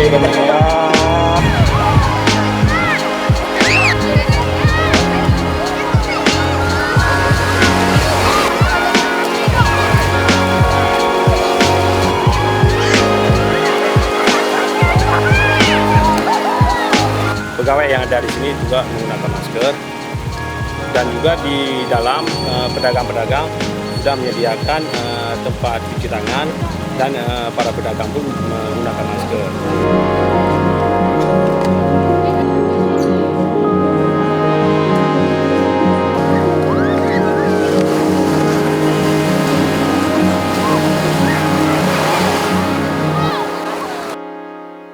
Pegawai yang ada di sini juga menggunakan masker, dan juga di dalam pedagang-pedagang sudah menyediakan tempat cuci tangan, dan para pedagang pun menggunakan masker.